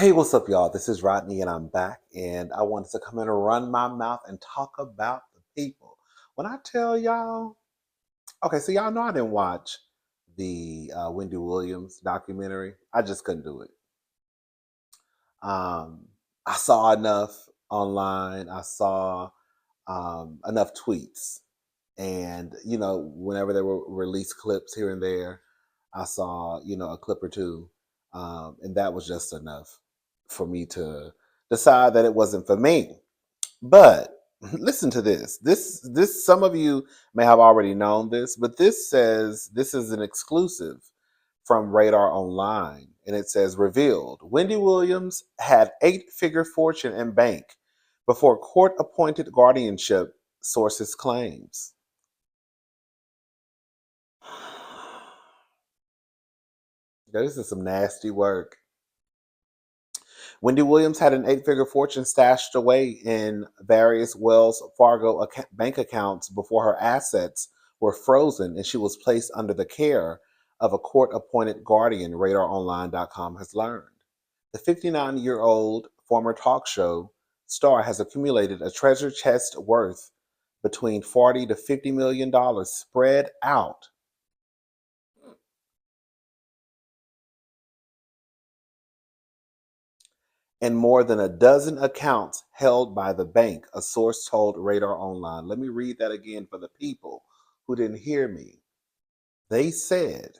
Hey, what's up, y'all? This is Rodney, and I'm back. And I wanted to come in and run my mouth and talk about the people. When I tell y'all, okay, so y'all know I didn't watch the Wendy Williams documentary. I just couldn't do it. I saw enough online. I saw enough tweets, and whenever there were released clips here and there, I saw a clip or two, and that was just enough for me to decide that it wasn't for me. But listen to this. This some of you may have already known this, but this says this is an exclusive from Radar Online, and it says revealed. Wendy Williams had eight-figure fortune in bank before court-appointed guardianship, sources claims. This is some nasty work. Wendy Williams had an eight-figure fortune stashed away in various Wells Fargo bank accounts before her assets were frozen and she was placed under the care of a court-appointed guardian, RadarOnline.com has learned. The 59-year-old former talk show star has accumulated a treasure chest worth between $40 to $50 million spread out in more than a dozen accounts held by the bank, a source told Radar Online. Let me read that again for the people who didn't hear me. They said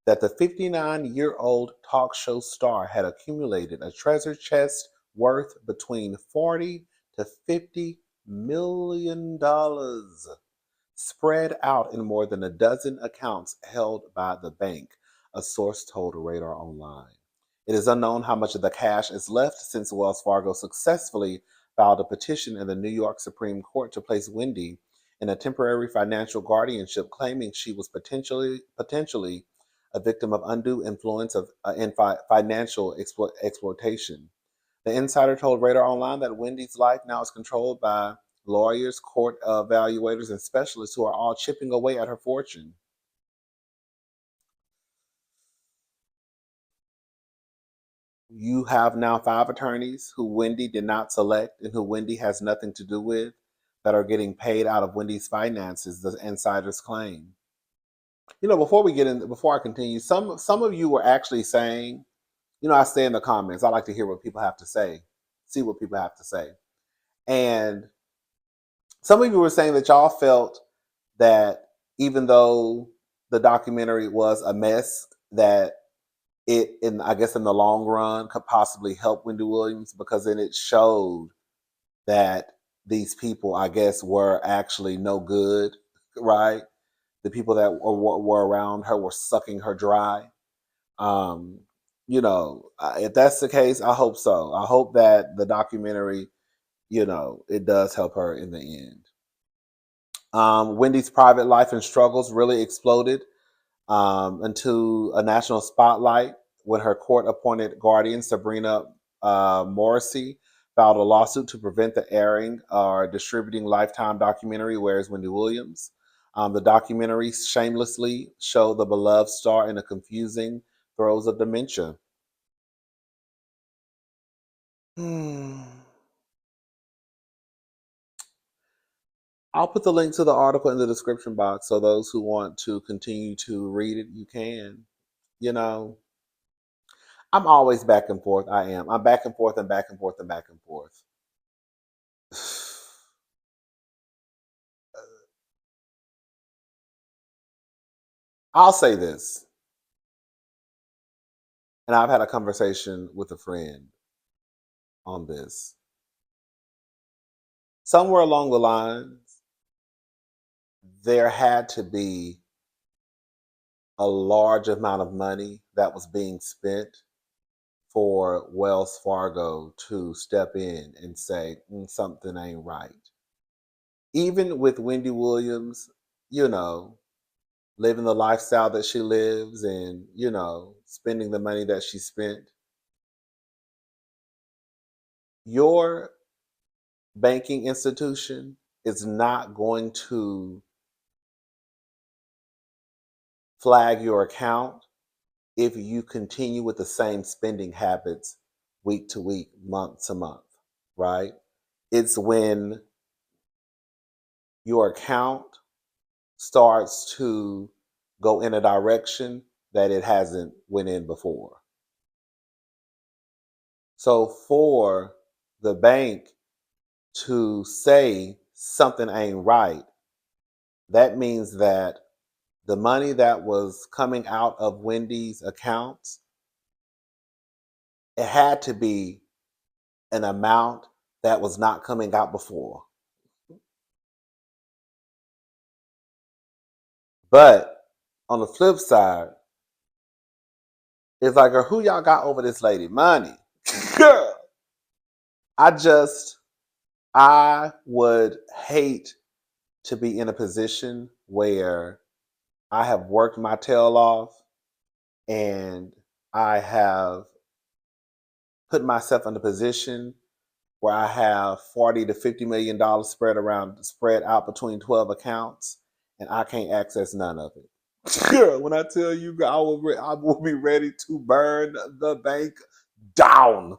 that the 59-year-old talk show star had accumulated a treasure chest worth between $40 to $50 million spread out in more than a dozen accounts held by the bank, a source told Radar Online. It is unknown how much of the cash is left since Wells Fargo successfully filed a petition in the New York Supreme Court to place Wendy in a temporary financial guardianship, claiming she was potentially a victim of undue influence and financial exploitation. The insider told Radar Online that Wendy's life now is controlled by lawyers, court evaluators, and specialists who are all chipping away at her fortune. You have now five attorneys who Wendy did not select and who Wendy has nothing to do with that are getting paid out of Wendy's finances, the insiders claim. Before I continue, some of you were actually saying, I stay in the comments. I like to hear what people have to say, see what people have to say. And some of you were saying that y'all felt that even though the documentary was a mess, that I guess in the long run could possibly help Wendy Williams because then it showed that these people, I guess, were actually no good, right? The people that were around her were sucking her dry. Um, if that's the case, I hope so. I hope that the documentary, it does help her in the end. Wendy's private life and struggles really exploded into a national spotlight when her court-appointed guardian, Sabrina Morrissey, filed a lawsuit to prevent the airing or distributing Lifetime documentary, Where's Wendy Williams? The documentary shamelessly showed the beloved star in the confusing throes of dementia. I'll put the link to the article in the description box so those who want to continue to read it, you can. You know, I'm always back and forth. I am. I'm back and forth and back and forth and back and forth. I'll say this, and I've had a conversation with a friend on this. Somewhere along the lines, there had to be a large amount of money that was being spent for Wells Fargo to step in and say, something ain't right. Even with Wendy Williams, you know, living the lifestyle that she lives and, spending the money that she spent, your banking institution is not going to flag your account if you continue with the same spending habits week to week, month to month, right? It's when your account starts to go in a direction that it hasn't went in before. So for the bank to say something ain't right, that means that the money that was coming out of Wendy's accounts, it had to be an amount that was not coming out before. But on the flip side, it's like, who y'all got over this lady? Money. Girl. I would hate to be in a position where I have worked my tail off and I have put myself in a position where I have $40 to $50 million spread out between 12 accounts, and I can't access none of it. Girl, when I tell you, I will be ready to burn the bank down.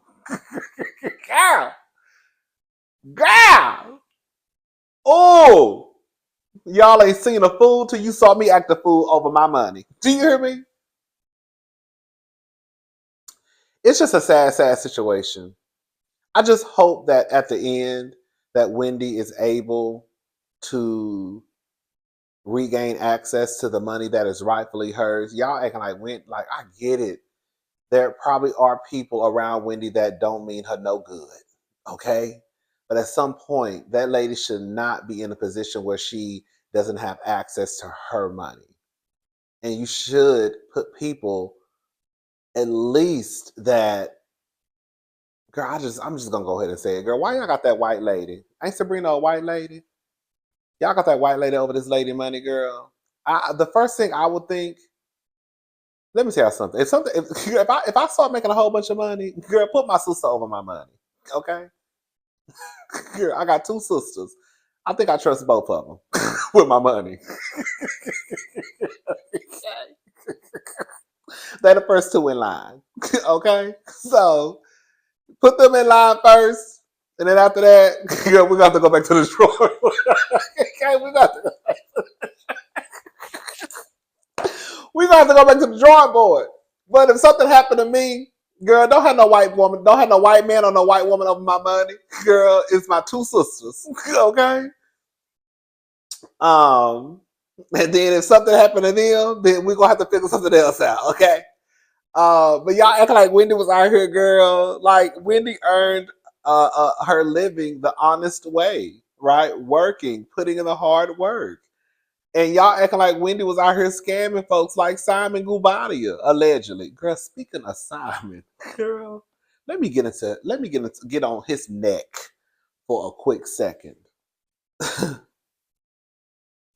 Girl, girl. Oh, y'all ain't seen a fool till you saw me act a fool over my money. Do you hear me? It's just a sad, sad situation. I just hope that at the end that Wendy is able to regain access to the money that is rightfully hers. Y'all acting like I get it. There probably are people around Wendy that don't mean her no good. Okay? But at some point, that lady should not be in a position where she doesn't have access to her money. And you should put people at least that, girl, I'm just gonna go ahead and say it. Girl, why y'all got that white lady? Ain't Sabrina a white lady? Y'all got that white lady over this lady money, girl. The first thing I would think, let me tell you something. If I start making a whole bunch of money, girl, put my sister over my money. Okay? Girl, I got two sisters. I think I trust both of them with my money. They're the first two in line. Okay? So put them in line first. And then after that, girl, we got to go back to the drawing board. Okay, we got to go back to the drawing board. But if something happened to me, girl, don't have no white woman, don't have no white man or no white woman over my money. Girl, it's my two sisters. Okay? And then if something happened to them, then we're gonna have to figure something else out, okay? But y'all acting like Wendy was out here, girl. Like Wendy earned her living the honest way, right? Working, putting in the hard work. And y'all acting like Wendy was out here scamming folks like Simon Guobadia, allegedly. Girl, speaking of Simon, girl, get on his neck for a quick second.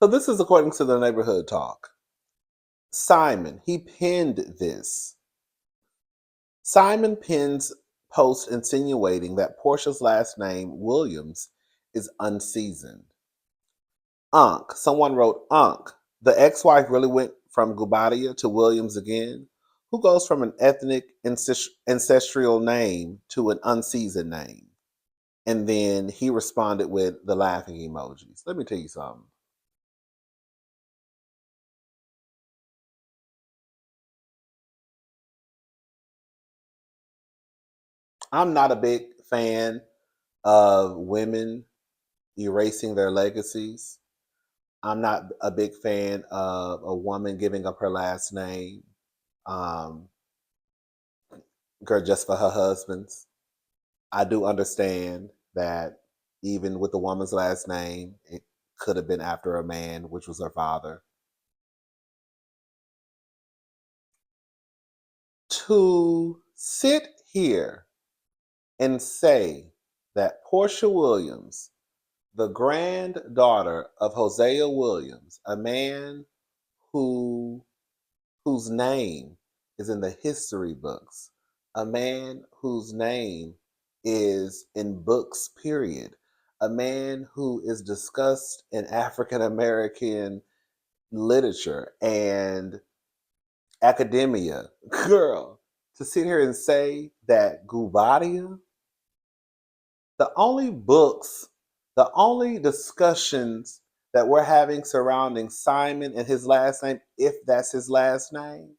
So this is according to the neighborhood talk. Simon, he penned this. Simon pins post insinuating that Porsha's last name, Williams, is unseasoned. Someone wrote, the ex-wife really went from Guobadia to Williams again? Who goes from an ethnic ancestral name to an unseasoned name? And then he responded with the laughing emojis. Let me tell you something. I'm not a big fan of women erasing their legacies. I'm not a big fan of a woman giving up her last name, um, girl, just for her husband's. I do understand that even with the woman's last name, it could have been after a man, which was her father. To sit here and say that Porsha Williams, the granddaughter of Hosea Williams, a man who whose name is in the history books, a man whose name is in books, period, a man who is discussed in African American literature and academia. Girl, to sit here and say that Guobadia, the only books, the only discussions that we're having surrounding Simon and his last name, if that's his last name,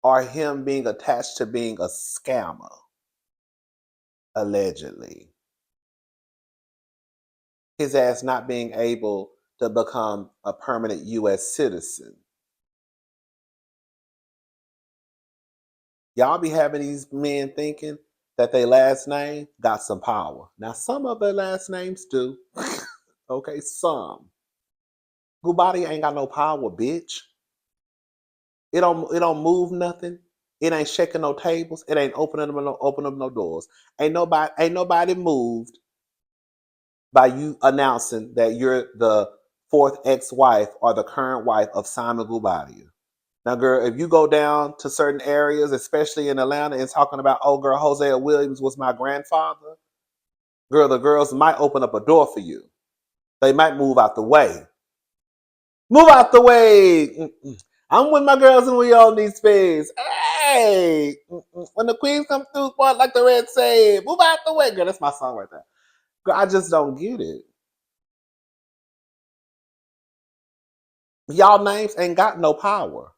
are him being attached to being a scammer, allegedly. His ass not being able to become a permanent U.S. citizen. Y'all be having these men thinking that their last name got some power. Now, some of their last names do. Okay, some. Guobadia ain't got no power, bitch. It don't move nothing. It ain't shaking no tables. It ain't opening up no doors. Ain't nobody moved by you announcing that you're the fourth ex-wife or the current wife of Simon Guobadia. Now, girl, if you go down to certain areas, especially in Atlanta, and talking about, oh, girl, Hosea Williams was my grandfather, girl, the girls might open up a door for you. They might move out the way. Move out the way. Mm-mm. I'm with my girls and we all need space. Hey, when the queens come through, boy, like the red say, move out the way. Girl, that's my song right there. Girl, I just don't get it. Y'all names ain't got no power.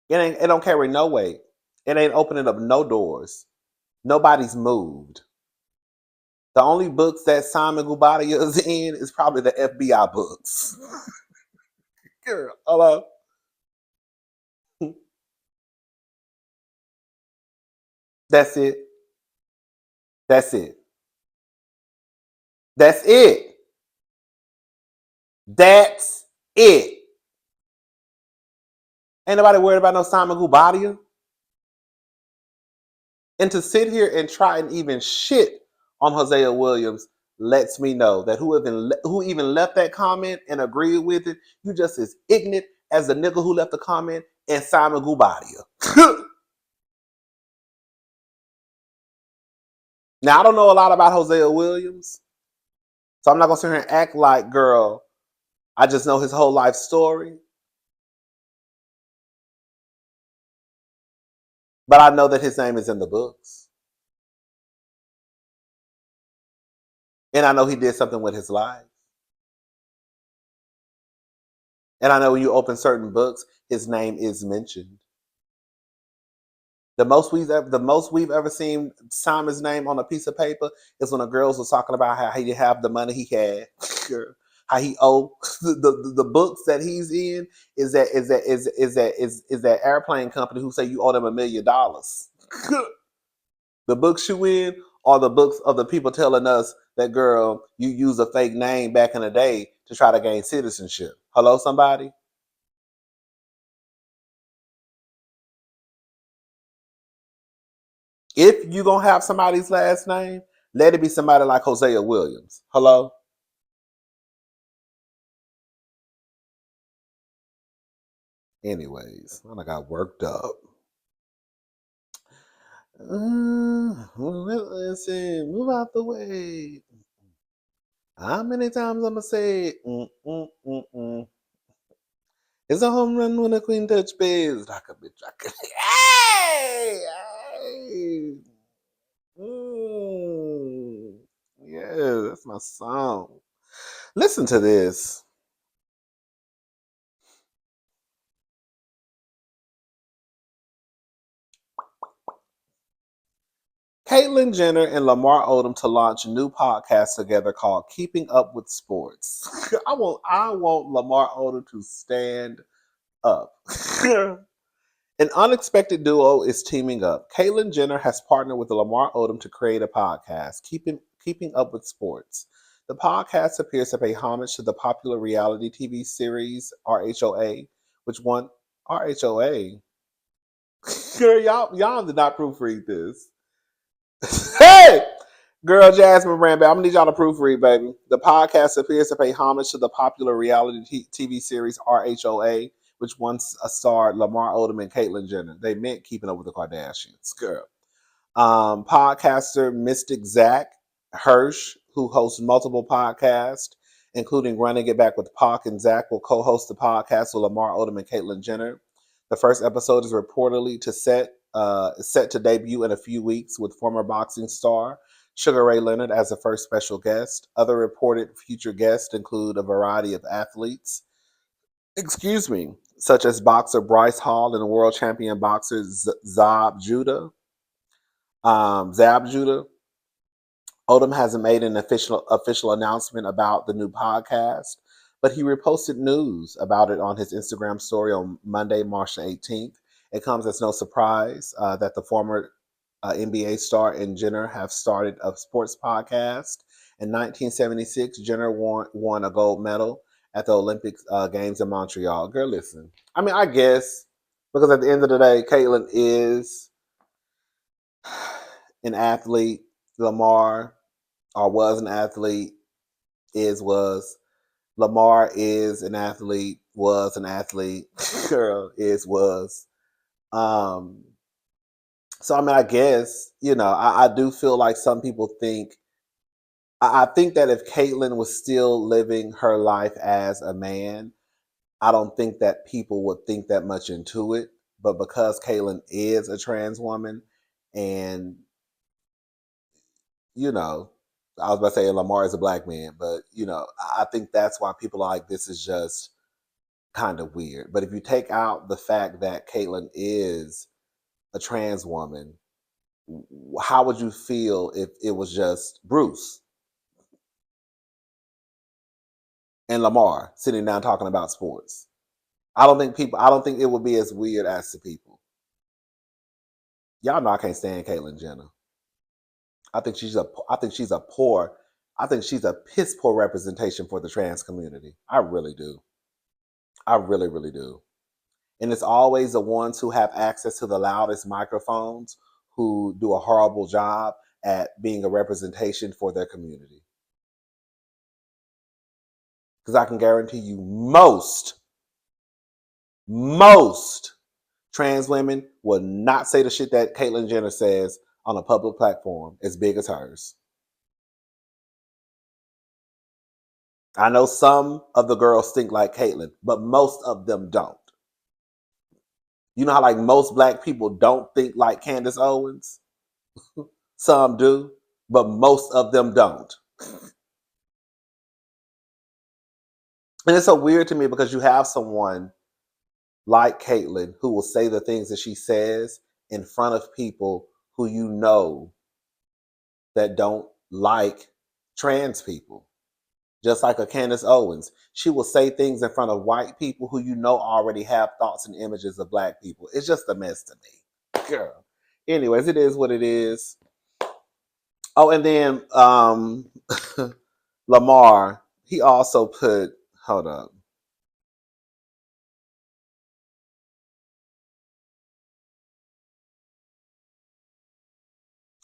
It don't carry no weight. It ain't opening up no doors. Nobody's moved. The only books that Simon Guobadia is in is probably the FBI books. Girl, hello. That's it. That's it. That's it. That's it. Ain't nobody worried about no Simon Guobadia. And to sit here and try and even shit on Hosea Williams lets me know that who even left that comment and agreed with it, you just as ignorant as the nigga who left the comment and Simon Guobadia. Now, I don't know a lot about Hosea Williams, so I'm not going to sit here and act like, girl, I just know his whole life story. But I know that his name is in the books. And I know he did something with his life. And I know when you open certain books, his name is mentioned. The most we've ever seen Simon's name on a piece of paper is when the girls was talking about how he didn't have the money he had, how he owed. The books that he's in is that airplane company who say you owe them $1 million. The books you in are the books of the people telling us that, girl, you used a fake name back in the day to try to gain citizenship. Hello, somebody. If you gonna have somebody's last name, let it be somebody like Hosea Williams. Hello? Anyways, I got worked up. Let's see. Move out the way. How many times I'm gonna say, it's a home run when a queen touch base. Like a bitch. Hey! Hey! Mm. Yeah, that's my song. Listen to this. Caitlyn Jenner and Lamar Odom to launch a new podcast together called Keeping Up with Sports. I want Lamar Odom to stand up. An unexpected duo is teaming up. Caitlyn Jenner has partnered with Lamar Odom to create a podcast, Keeping Up with Sports. The podcast appears to pay homage to the popular reality TV series RHOA, which won RHOA. Girl, y'all did not proofread this. Hey! Girl, Jasmine Rambert, I'm gonna need y'all to proofread, baby. The podcast appears to pay homage to the popular reality TV series RHOA, which once starred Lamar Odom and Caitlyn Jenner. They meant Keeping Up with the Kardashians, girl. Podcaster Mystic Zach Hirsch, who hosts multiple podcasts, including Running It Back with Pac and Zach, will co-host the podcast with Lamar, Odom, and Caitlyn Jenner. The first episode is reportedly set to debut in a few weeks with former boxing star Sugar Ray Leonard as the first special guest. Other reported future guests include a variety of athletes, such as boxer Bryce Hall and world champion boxer Zab Judah. Odom hasn't made an official announcement about the new podcast, but he reposted news about it on his Instagram story on Monday, March 18th. It comes as no surprise that the former NBA star and Jenner have started a sports podcast. In 1976, Jenner won a gold medal at the Olympic Games in Montreal. Girl, listen. I mean, I guess, because at the end of the day, Caitlyn is an athlete. Lamar was an athlete, was. Lamar is an athlete, was an athlete. Girl, was. So, I mean, I guess, I do feel like some people think, I think that if Caitlyn was still living her life as a man, I don't think that people would think that much into it. But because Caitlyn is a trans woman and, I was about to say Lamar is a black man, but, I think that's why people are like, this is just kind of weird. But if you take out the fact that Caitlyn is a trans woman, how would you feel if it was just Bruce and Lamar sitting down talking about sports? I don't think it would be as weird as to people. Y'all know I can't stand Caitlyn Jenner. I think she's a piss poor representation for the trans community. I really do. I really, really do. And it's always the ones who have access to the loudest microphones who do a horrible job at being a representation for their community. Because I can guarantee you most trans women will not say the shit that Caitlyn Jenner says on a public platform as big as hers. I know some of the girls think like Caitlyn, but most of them don't. You know how like most black people don't think like Candace Owens? Some do, but most of them don't. And it's so weird to me because you have someone like Caitlyn who will say the things that she says in front of people who you know that don't like trans people. Just like a Candace Owens. She will say things in front of white people who you know already have thoughts and images of black people. It's just a mess to me. Girl. Anyways, it is what it is. Oh, and then Lamar, he also put, hold up.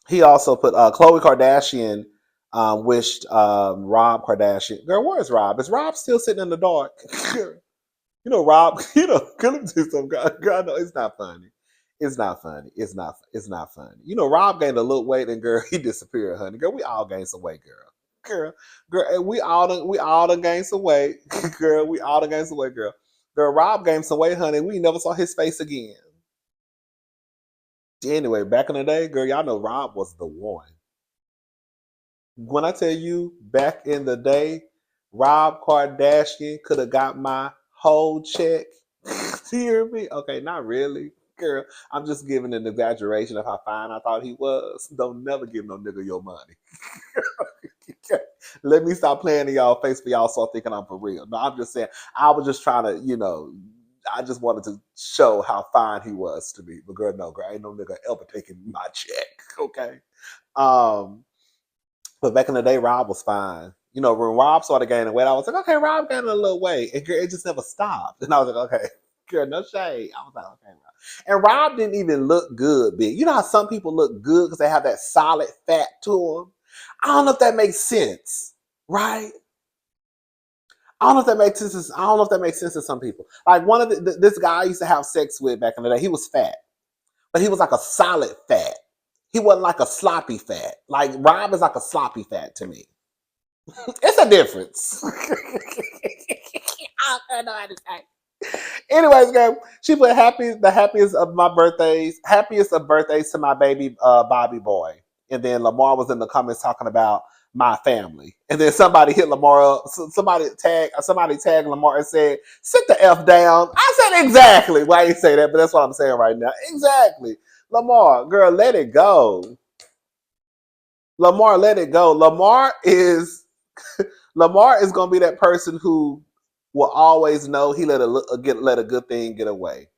He also put Khloe Kardashian wished Rob Kardashian. Girl, where's Rob? Is Rob still sitting in the dark? Rob, let me do something. Girl, no, it's not funny. It's not funny. It's not funny. Rob gained a little weight and girl, he disappeared, honey. Girl, we all gained some weight, girl. Girl, we all done gained some weight. Girl, we all done gained some weight, girl. Girl, Rob gained some weight, honey. We never saw his face again. Anyway, back in the day, girl, y'all know Rob was the one. When I tell you back in the day, Rob Kardashian could have got my whole check. You hear me? Okay, not really. Girl, I'm just giving an exaggeration of how fine I thought he was. Don't never give no nigga your money. Let me stop playing in y'all face for y'all start thinking I'm for real. No, I'm just saying, I was just trying to, I just wanted to show how fine he was to me. But girl, no, girl, ain't no nigga ever taking my check. Okay. But back in the day, Rob was fine. When Rob started gaining weight, I was like, okay, Rob gaining a little weight. And girl, it just never stopped. And I was like, okay, girl, no shade. I was like, okay, Rob. And Rob didn't even look good big. You know how some people look good because they have that solid fat to them? I don't know if that makes sense, right? I don't know if that makes sense. I don't know if that makes sense to some people. Like one of this guy I used to have sex with back in the day, he was fat. But he was like a solid fat. He wasn't like a sloppy fat. Like Rob is like a sloppy fat to me. It's a difference. I don't know how to say. Anyways, girl, she put the happiest of my birthdays, happiest of birthdays to my baby Bobby boy. And then Lamar was in the comments talking about my family. And then somebody hit Lamar up, somebody tagged Lamar and said, sit the F down. I said exactly. Why you say that? But that's what I'm saying right now. Exactly. Lamar, girl, let it go. Lamar, let it go. Lamar is gonna be that person who will always know he let a good thing get away.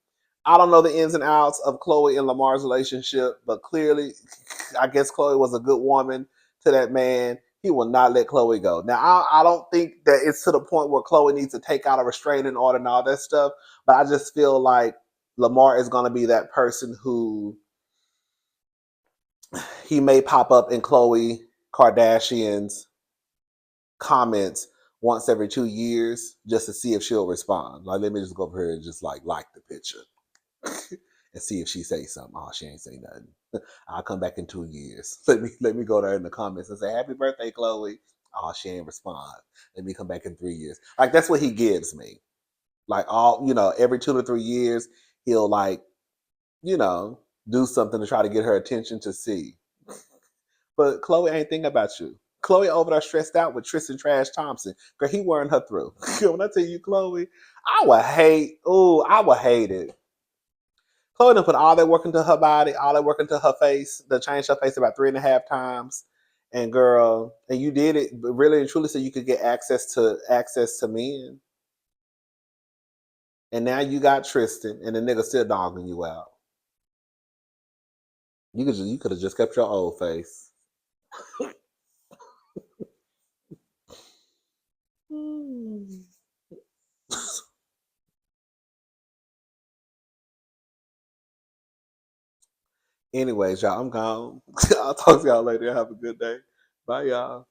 I don't know the ins and outs of Chloe and Lamar's relationship, but clearly, I guess Chloe was a good woman to that man. He will not let Chloe go. Now, I don't think that it's to the point where Chloe needs to take out a restraining order and all that stuff, but I just feel like Lamar is going to be that person who he may pop up in Chloe Kardashian's comments once every 2 years just to see if she'll respond. Like, let me just go over here and just like the picture and see if she say something. Oh, she ain't say nothing. I'll come back in 2 years. Let me go there in the comments and say happy birthday, Chloe. Oh, she ain't respond. Let me come back in 3 years. Like that's what he gives me. Like every 2 to 3 years, he'll like, you know, do something to try to get her attention to see. But Chloe ain't thinking about you. Chloe over there stressed out with Tristan Trash Thompson. Girl, he wearing her through. When I tell you, Chloe, I would hate it. Chloe done put all that work into her body, all that work into her face, to change her face about 3.5 times. And girl, and you did it really and truly so you could get access to men. And now you got Tristan and the nigga still dogging you out. You could have just kept your old face. Anyways, y'all, I'm gone. I'll talk to y'all later. Have a good day. Bye, y'all.